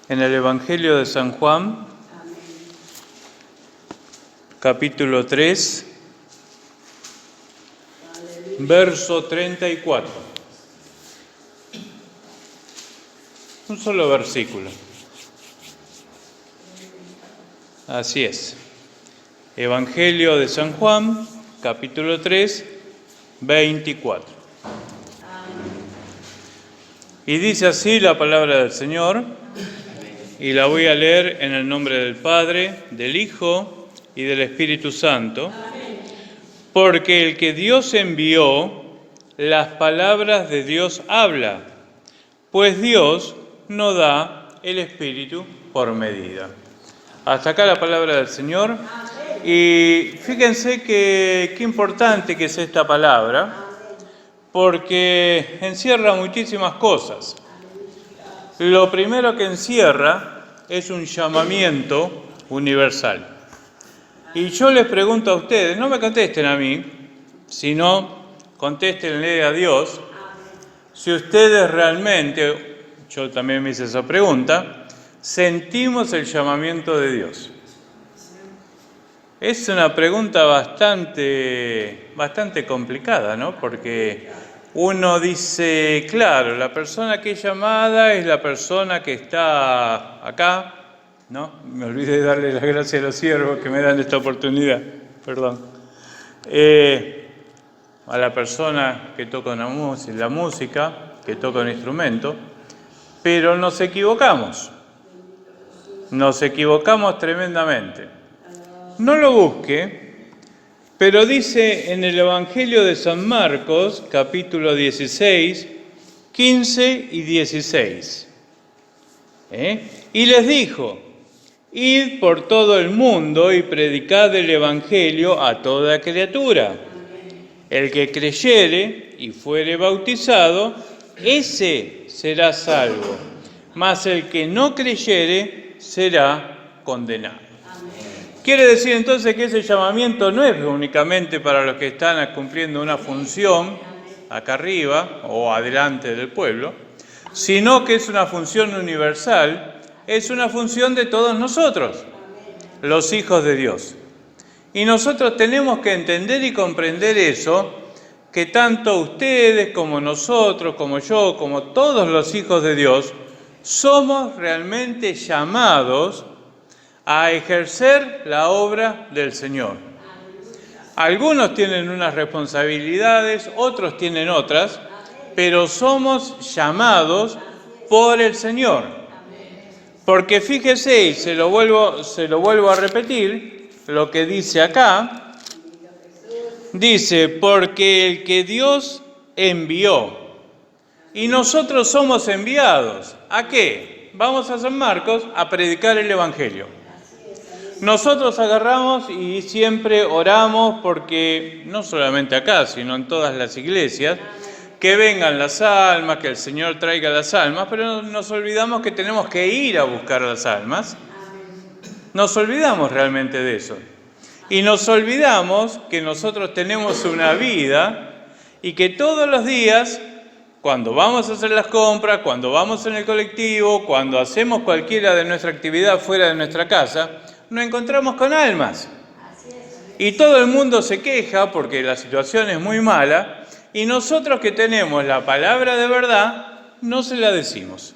En el Evangelio de San Juan, capítulo 3, verso 34. Un solo versículo. Así es. Evangelio de San Juan, capítulo 3, 24. Y dice así la palabra del Señor, y la voy a leer en el nombre del Padre, del Hijo y del Espíritu Santo, porque el que Dios envió, las palabras de Dios habla, pues Dios no da el Espíritu por medida. Hasta acá la palabra del Señor. Y fíjense qué importante que es esta palabra, porque encierra muchísimas cosas. Lo primero que encierra es un llamamiento universal. Y yo les pregunto a ustedes, no me contesten a mí, sino contéstenle a Dios, si ustedes realmente, yo también me hice esa pregunta, sentimos el llamamiento de Dios. Es una pregunta bastante complicada, ¿no? Porque uno dice, claro, la persona que es llamada es la persona que está acá, ¿no? Me olvidé de darle las gracias a los siervos que me dan esta oportunidad, perdón. A la persona que toca la música, que toca un instrumento, pero nos equivocamos tremendamente. No lo busque, pero dice en el Evangelio de San Marcos, capítulo 16, 15 y 16. Y les dijo, id por todo el mundo y predicad el Evangelio a toda criatura. El que creyere y fuere bautizado, ese será salvo, mas el que no creyere será condenado. Quiere decir entonces que ese llamamiento no es únicamente para los que están cumpliendo una función acá arriba o adelante del pueblo, sino que es una función universal, es una función de todos nosotros, los hijos de Dios. Y nosotros tenemos que entender y comprender eso, que tanto ustedes como nosotros, como yo, como todos los hijos de Dios, somos realmente llamados a ejercer la obra del Señor. Algunos tienen unas responsabilidades, otros tienen otras, pero somos llamados por el Señor. Porque fíjese, y se lo vuelvo a repetir, lo que dice acá, dice, porque el que Dios envió, y nosotros somos enviados, ¿a qué? Vamos a San Marcos a predicar el Evangelio. Nosotros agarramos y siempre oramos porque, no solamente acá, sino en todas las iglesias, que vengan las almas, que el Señor traiga las almas, pero nos olvidamos que tenemos que ir a buscar las almas. Nos olvidamos realmente de eso. Y nos olvidamos que nosotros tenemos una vida y que todos los días, cuando vamos a hacer las compras, cuando vamos en el colectivo, cuando hacemos cualquiera de nuestra actividad fuera de nuestra casa, nos encontramos con almas. Y todo el mundo se queja porque la situación es muy mala y nosotros que tenemos la palabra de verdad, no se la decimos.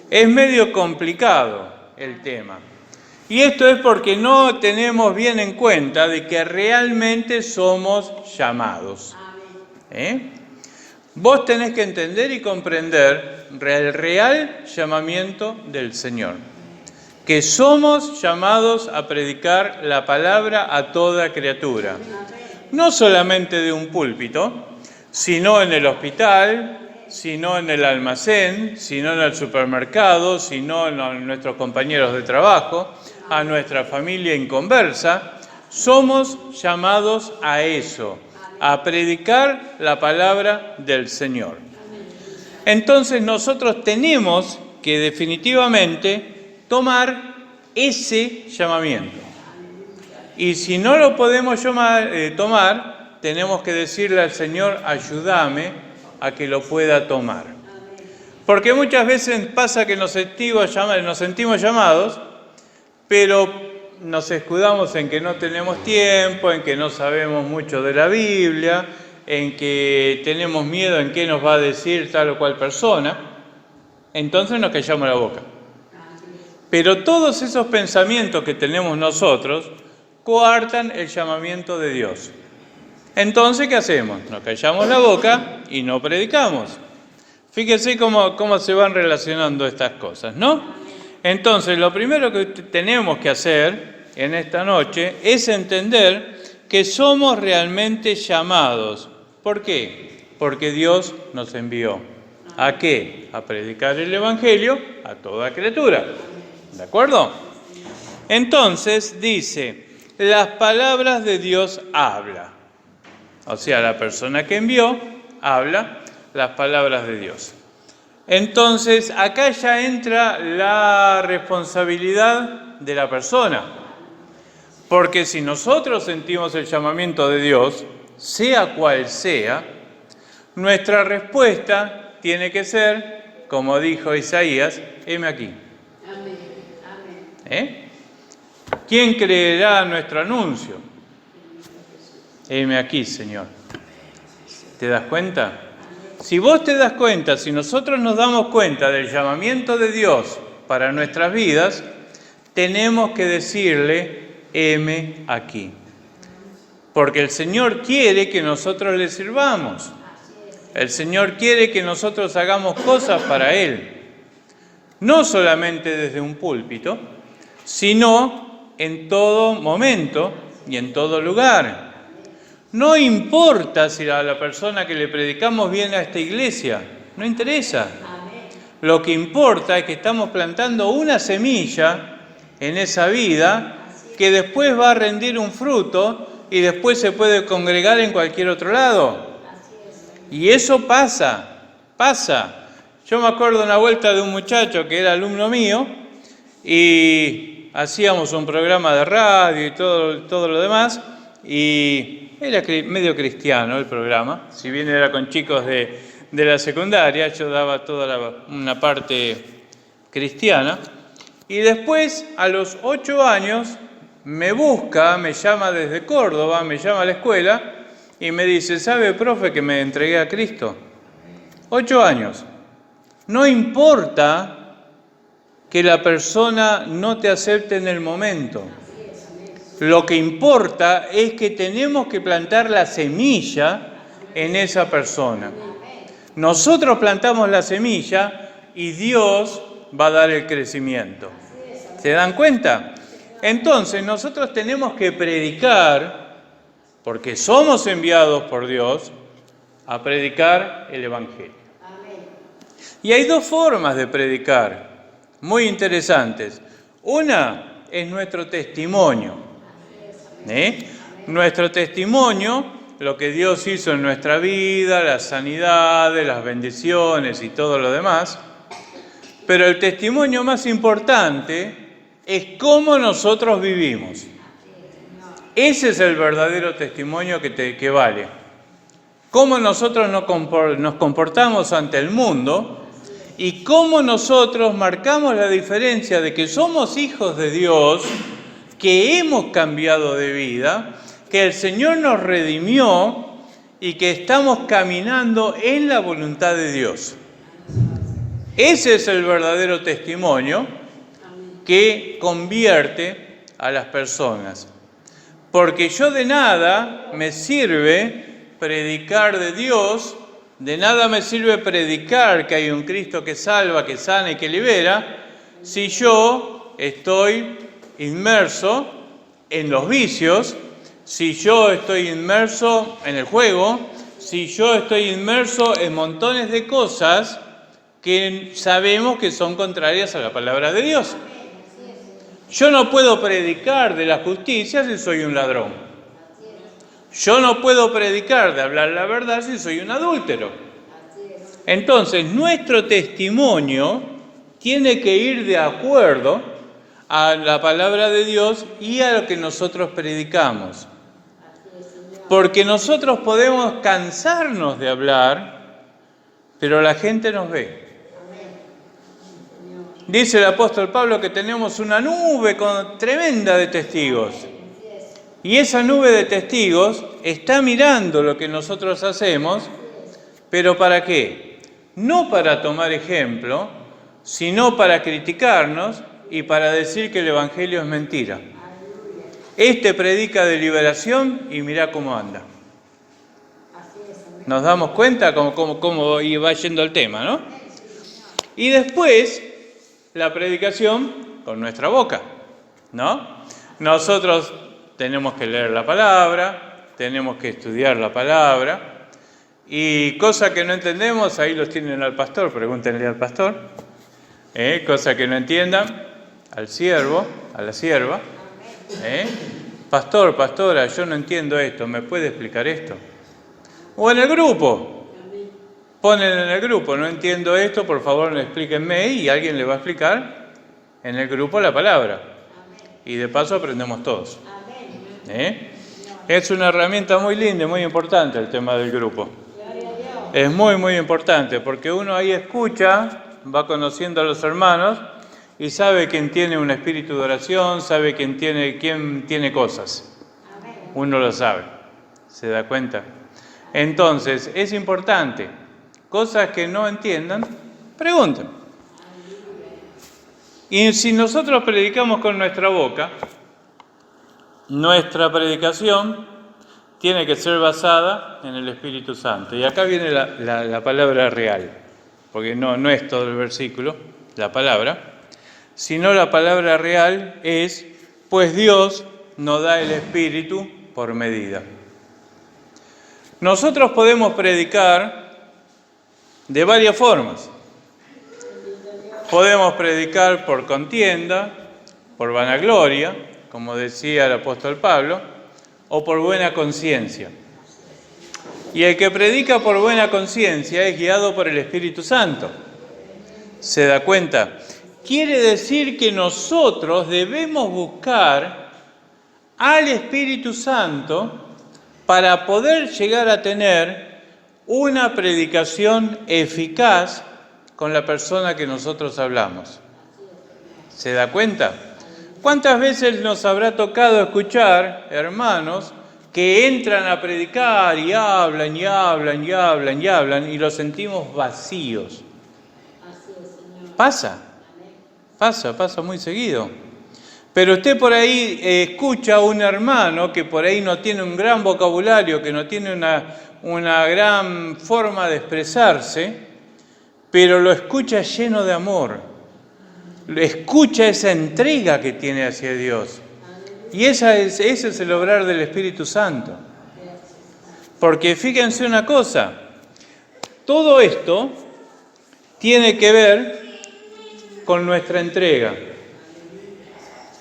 Es medio complicado el tema. Y esto es porque no tenemos bien en cuenta de que realmente somos llamados. Vos tenés que entender y comprender el real llamamiento del Señor. Que somos llamados a predicar la palabra a toda criatura. No solamente de un púlpito, sino en el hospital, sino en el almacén, sino en el supermercado, sino en nuestros compañeros de trabajo, a nuestra familia inconversa. Somos llamados a eso, a predicar la palabra del Señor. Entonces nosotros tenemos que definitivamente tomar ese llamamiento. Y si no lo podemos tomar, tenemos que decirle al Señor, ayúdame a que lo pueda tomar. Porque muchas veces pasa que nos sentimos llamados, pero nos escudamos en que no tenemos tiempo, en que no sabemos mucho de la Biblia, en que tenemos miedo en qué nos va a decir tal o cual persona. Entonces nos callamos la boca. Pero todos esos pensamientos que tenemos nosotros coartan el llamamiento de Dios. Entonces, ¿qué hacemos? Nos callamos la boca y no predicamos. Fíjense cómo se van relacionando estas cosas, ¿no? Entonces, lo primero que tenemos que hacer en esta noche es entender que somos realmente llamados. ¿Por qué? Porque Dios nos envió. ¿A qué? A predicar el Evangelio a toda criatura. ¿De acuerdo? Entonces dice, las palabras de Dios habla. O sea, la persona que envió habla las palabras de Dios. Entonces, acá ya entra la responsabilidad de la persona. Porque si nosotros sentimos el llamamiento de Dios, sea cual sea, nuestra respuesta tiene que ser, como dijo Isaías, heme aquí. ¿Quién creerá nuestro anuncio? Heme aquí, Señor. ¿Te das cuenta? Si vos te das cuenta, si nosotros nos damos cuenta del llamamiento de Dios para nuestras vidas, tenemos que decirle, heme aquí. Porque el Señor quiere que nosotros le sirvamos. El Señor quiere que nosotros hagamos cosas para Él. No solamente desde un púlpito, sino en todo momento y en todo lugar. No importa si a la persona que le predicamos viene a esta iglesia, no interesa. Lo que importa es que estamos plantando una semilla en esa vida que después va a rendir un fruto y después se puede congregar en cualquier otro lado. Y eso pasa. Yo me acuerdo una vuelta de un muchacho que era alumno mío y hacíamos un programa de radio y todo lo demás, y era medio cristiano el programa, si bien era con chicos de la secundaria, yo daba toda una parte cristiana, y después a los 8 años me llama desde Córdoba, me llama a la escuela y me dice, ¿sabe, profe, que me entregué a Cristo? 8 años. No importa que la persona no te acepte en el momento. Lo que importa es que tenemos que plantar la semilla en esa persona. Nosotros plantamos la semilla y Dios va a dar el crecimiento. ¿Se dan cuenta? Entonces nosotros tenemos que predicar, porque somos enviados por Dios, a predicar el Evangelio. Y hay 2 formas de predicar, muy interesantes. Una es nuestro testimonio. Nuestro testimonio, lo que Dios hizo en nuestra vida, las sanidades, las bendiciones y todo lo demás. Pero el testimonio más importante es cómo nosotros vivimos. Ese es el verdadero testimonio que vale. Cómo nosotros nos comportamos ante el mundo y cómo nosotros marcamos la diferencia de que somos hijos de Dios, que hemos cambiado de vida, que el Señor nos redimió y que estamos caminando en la voluntad de Dios. Ese es el verdadero testimonio que convierte a las personas. Porque yo de nada me sirve predicar de Dios, de nada me sirve predicar que hay un Cristo que salva, que sana y que libera, si yo estoy inmerso en los vicios, si yo estoy inmerso en el juego, si yo estoy inmerso en montones de cosas que sabemos que son contrarias a la palabra de Dios. Yo no puedo predicar de la justicia si soy un ladrón. Yo no puedo predicar de hablar la verdad si soy un adúltero. Entonces, nuestro testimonio tiene que ir de acuerdo a la palabra de Dios y a lo que nosotros predicamos. Porque nosotros podemos cansarnos de hablar, pero la gente nos ve. Dice el apóstol Pablo que tenemos una nube tremenda de testigos. Y esa nube de testigos está mirando lo que nosotros hacemos, pero ¿para qué? No para tomar ejemplo, sino para criticarnos y para decir que el Evangelio es mentira. Este predica de liberación y mirá cómo anda. Nos damos cuenta cómo va yendo el tema, ¿no? Y después, la predicación con nuestra boca, ¿no? Nosotros tenemos que leer la palabra, tenemos que estudiar la palabra, y cosas que no entendemos, ahí los tienen al pastor, pregúntenle al pastor. Cosas que no entiendan, al siervo, a la sierva. Pastor, pastora, yo no entiendo esto, ¿me puede explicar esto? O en el grupo, ponen en el grupo, no entiendo esto, por favor explíquenme, y alguien le va a explicar en el grupo la palabra. Y de paso aprendemos todos. Es una herramienta muy linda y muy importante el tema del grupo. Es muy, muy importante, porque uno ahí escucha, va conociendo a los hermanos y sabe quién tiene un espíritu de oración, sabe quién tiene cosas. Uno lo sabe, ¿se da cuenta? Entonces, es importante. Cosas que no entiendan, pregunten. Y si nosotros predicamos con nuestra boca, nuestra predicación tiene que ser basada en el Espíritu Santo. Y acá viene la palabra real, porque no es todo el versículo, la palabra, sino la palabra real es, pues Dios nos da el Espíritu por medida. Nosotros podemos predicar de varias formas. Podemos predicar por contienda, por vanagloria, como decía el apóstol Pablo, o por buena conciencia. Y el que predica por buena conciencia es guiado por el Espíritu Santo. ¿Se da cuenta? Quiere decir que nosotros debemos buscar al Espíritu Santo para poder llegar a tener una predicación eficaz con la persona que nosotros hablamos. ¿Se da cuenta? ¿Cuántas veces nos habrá tocado escuchar hermanos que entran a predicar y hablan y hablan y hablan y hablan y los sentimos vacíos? Pasa muy seguido. Pero usted por ahí escucha a un hermano que por ahí no tiene un gran vocabulario, que no tiene una gran forma de expresarse, pero lo escucha lleno de amor. Escucha esa entrega que tiene hacia Dios. Y ese es el obrar del Espíritu Santo. Porque fíjense una cosa, todo esto tiene que ver con nuestra entrega.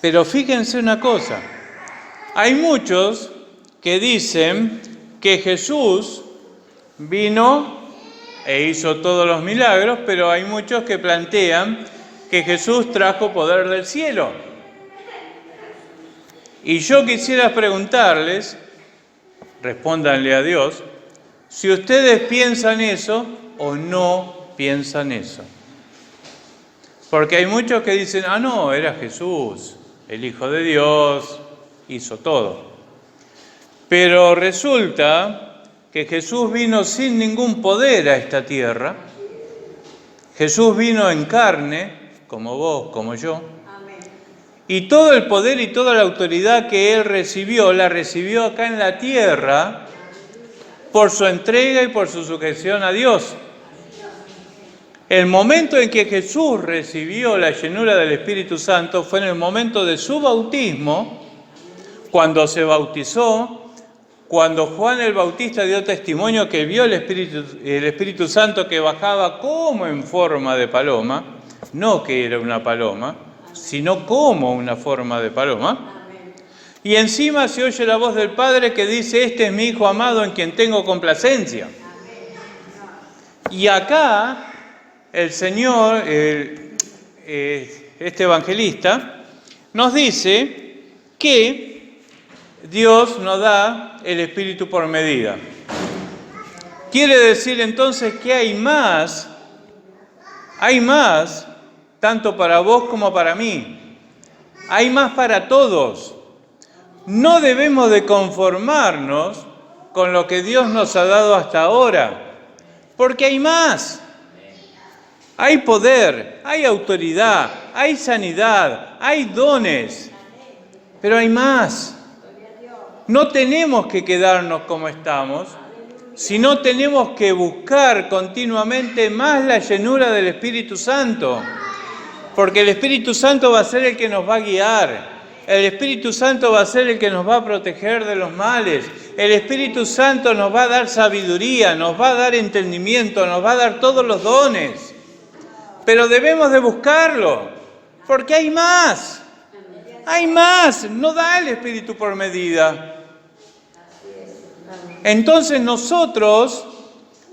Pero fíjense una cosa, hay muchos que dicen que Jesús vino e hizo todos los milagros, pero hay muchos que plantean que Jesús trajo poder del cielo. Y yo quisiera preguntarles, respóndanle a Dios, si ustedes piensan eso o no piensan eso. Porque hay muchos que dicen, no, era Jesús, el Hijo de Dios, hizo todo. Pero resulta que Jesús vino sin ningún poder a esta tierra. Jesús vino en carne, como vos, como yo. Y todo el poder y toda la autoridad que Él recibió, la recibió acá en la tierra por su entrega y por su sujeción a Dios. El momento en que Jesús recibió la llenura del Espíritu Santo fue en el momento de su bautismo, cuando se bautizó, cuando Juan el Bautista dio testimonio que vio el Espíritu Santo que bajaba como en forma de paloma, no que era una paloma, sino como una forma de paloma. Y encima se oye la voz del Padre que dice, este es mi Hijo amado en quien tengo complacencia. Y acá el Señor, este evangelista, nos dice que Dios nos da el Espíritu por medida. Quiere decir entonces que hay más tanto para vos como para mí. Hay más para todos. No debemos de conformarnos con lo que Dios nos ha dado hasta ahora, porque hay más. Hay poder, hay autoridad, hay sanidad, hay dones, pero hay más. No tenemos que quedarnos como estamos, sino tenemos que buscar continuamente más la llenura del Espíritu Santo, porque el Espíritu Santo va a ser el que nos va a guiar, el Espíritu Santo va a ser el que nos va a proteger de los males, el Espíritu Santo nos va a dar sabiduría, nos va a dar entendimiento, nos va a dar todos los dones. Pero debemos de buscarlo, porque hay más, no da el Espíritu por medida. Entonces nosotros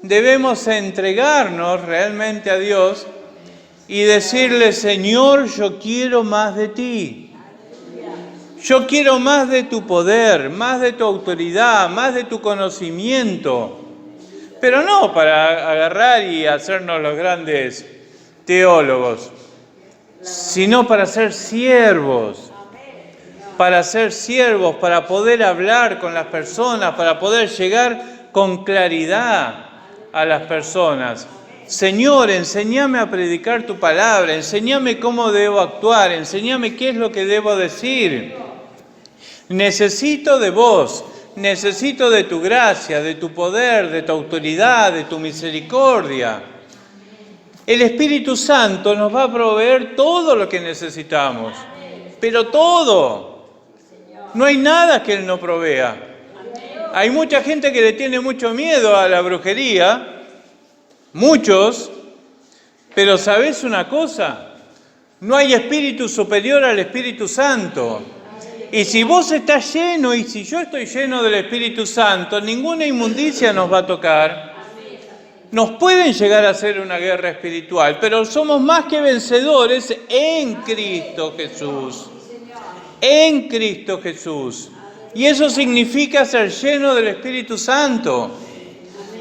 debemos entregarnos realmente a Dios y decirle, Señor, yo quiero más de ti. Yo quiero más de tu poder, más de tu autoridad, más de tu conocimiento. Pero no para agarrar y hacernos los grandes teólogos, sino para ser siervos, para poder hablar con las personas, para poder llegar con claridad a las personas. Señor, enséñame a predicar tu palabra, enséñame cómo debo actuar, enséñame qué es lo que debo decir. Necesito de vos, necesito de tu gracia, de tu poder, de tu autoridad, de tu misericordia. El Espíritu Santo nos va a proveer todo lo que necesitamos, pero todo. No hay nada que Él no provea. Hay mucha gente que le tiene mucho miedo a la brujería, muchos, pero ¿sabés una cosa? No hay espíritu superior al Espíritu Santo. Y si vos estás lleno y si yo estoy lleno del Espíritu Santo, ninguna inmundicia nos va a tocar. Nos pueden llegar a hacer una guerra espiritual, pero somos más que vencedores en Cristo Jesús. En Cristo Jesús. Y eso significa ser lleno del Espíritu Santo.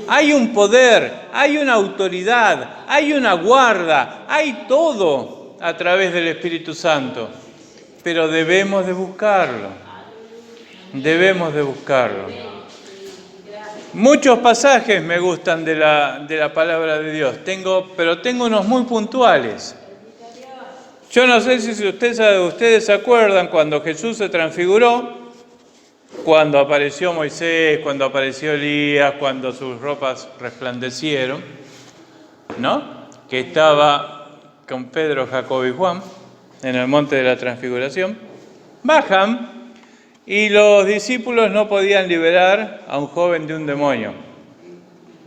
Hay un poder, hay una autoridad, hay una guarda, hay todo a través del Espíritu Santo. Pero debemos de buscarlo. Debemos de buscarlo. Muchos pasajes me gustan de la palabra de Dios, pero tengo unos muy puntuales. Yo no sé si ustedes se acuerdan cuando Jesús se transfiguró, cuando apareció Moisés, cuando apareció Elías, cuando sus ropas resplandecieron, ¿no? Que estaba con Pedro, Jacobo y Juan en el monte de la transfiguración. Bajan. Y los discípulos no podían liberar a un joven de un demonio,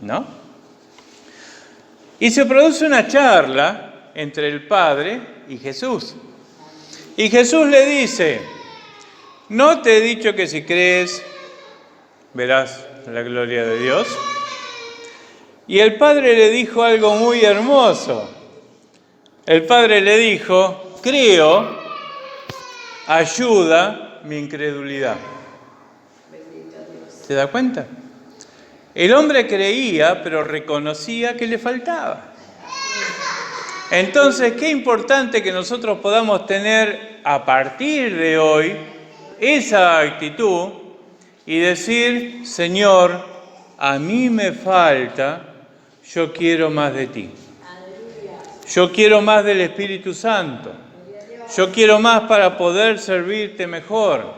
¿no? Y se produce una charla entre el Padre y Jesús. Y Jesús le dice, ¿no te he dicho que si crees verás la gloria de Dios? Y el Padre le dijo algo muy hermoso. El Padre le dijo, creo, ayuda mi incredulidad. ¿Se da cuenta? El hombre creía, pero reconocía que le faltaba. Entonces, qué importante que nosotros podamos tener a partir de hoy esa actitud y decir, Señor, a mí me falta, yo quiero más de ti. Yo quiero más del Espíritu Santo. Yo quiero más para poder servirte mejor.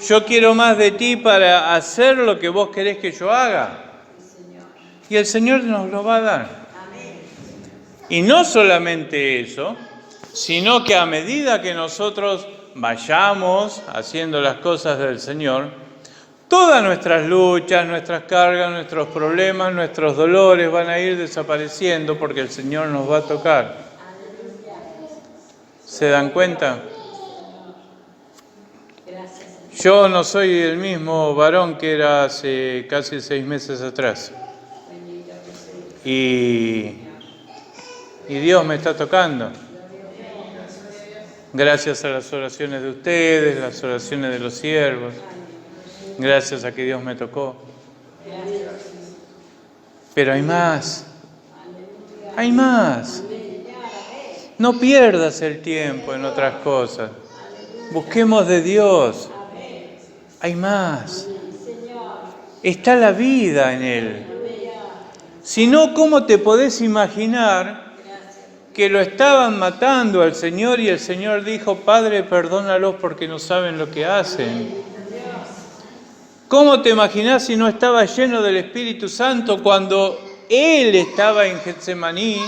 Yo quiero más de ti para hacer lo que vos querés que yo haga. Y el Señor nos lo va a dar. Y no solamente eso, sino que a medida que nosotros vayamos haciendo las cosas del Señor, todas nuestras luchas, nuestras cargas, nuestros problemas, nuestros dolores van a ir desapareciendo porque el Señor nos va a tocar. ¿Se dan cuenta? Yo no soy el mismo varón que era hace casi 6 meses atrás. Y Dios me está tocando. Gracias a las oraciones de ustedes, las oraciones de los siervos. Gracias a que Dios me tocó. Pero hay más. Hay más. No pierdas el tiempo en otras cosas. Busquemos de Dios. Hay más. Está la vida en Él. Si no, ¿cómo te podés imaginar que lo estaban matando al Señor y el Señor dijo, Padre, perdónalos porque no saben lo que hacen? ¿Cómo te imaginás si no estaba lleno del Espíritu Santo cuando Él estaba en Getsemaní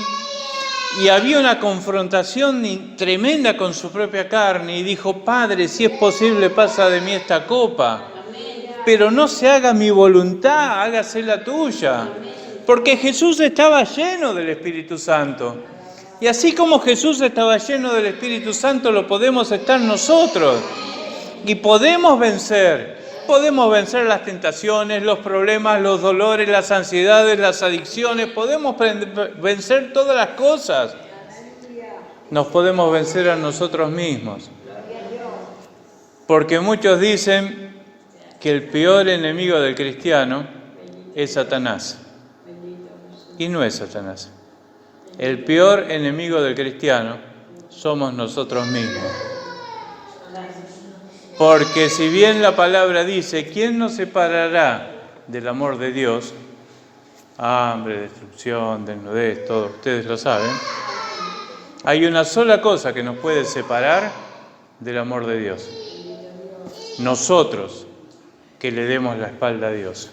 y había una confrontación tremenda con su propia carne y dijo, Padre, si es posible, pasa de mí esta copa, pero no se haga mi voluntad, hágase la tuya? Porque Jesús estaba lleno del Espíritu Santo. Y así como Jesús estaba lleno del Espíritu Santo, lo podemos estar nosotros. Y podemos vencer las tentaciones, los problemas, los dolores, las ansiedades, las adicciones. Podemos vencer todas las cosas. Nos podemos vencer a nosotros mismos. Porque muchos dicen que el peor enemigo del cristiano es Satanás. Y no es Satanás. El peor enemigo del cristiano somos nosotros mismos. Porque si bien la palabra dice, ¿quién nos separará del amor de Dios? Hambre, destrucción, desnudez, todo, ustedes lo saben. Hay una sola cosa que nos puede separar del amor de Dios. Nosotros, que le demos la espalda a Dios.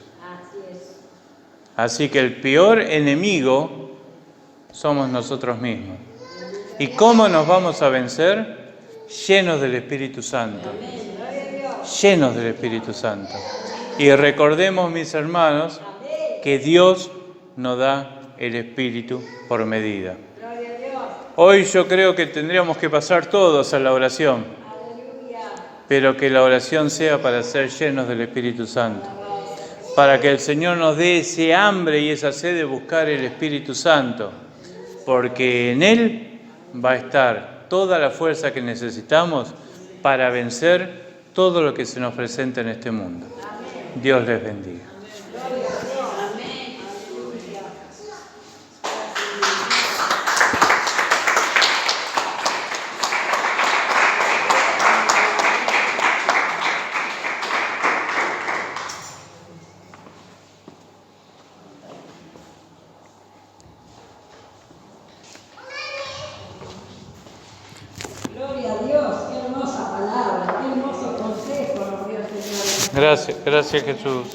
Así que el peor enemigo somos nosotros mismos. ¿Y cómo nos vamos a vencer? Llenos del Espíritu Santo. Llenos del Espíritu Santo. Y recordemos, mis hermanos, que Dios nos da el Espíritu por medida. Hoy yo creo que tendríamos que pasar todos a la oración, pero que la oración sea para ser llenos del Espíritu Santo, para que el Señor nos dé ese hambre y esa sed de buscar el Espíritu Santo, porque en Él va a estar toda la fuerza que necesitamos para vencer todo lo que se nos presenta en este mundo. Dios les bendiga. Gloria a Dios, qué hermosa palabra, qué hermoso consejo nos dio el Señor. Gracias Jesús.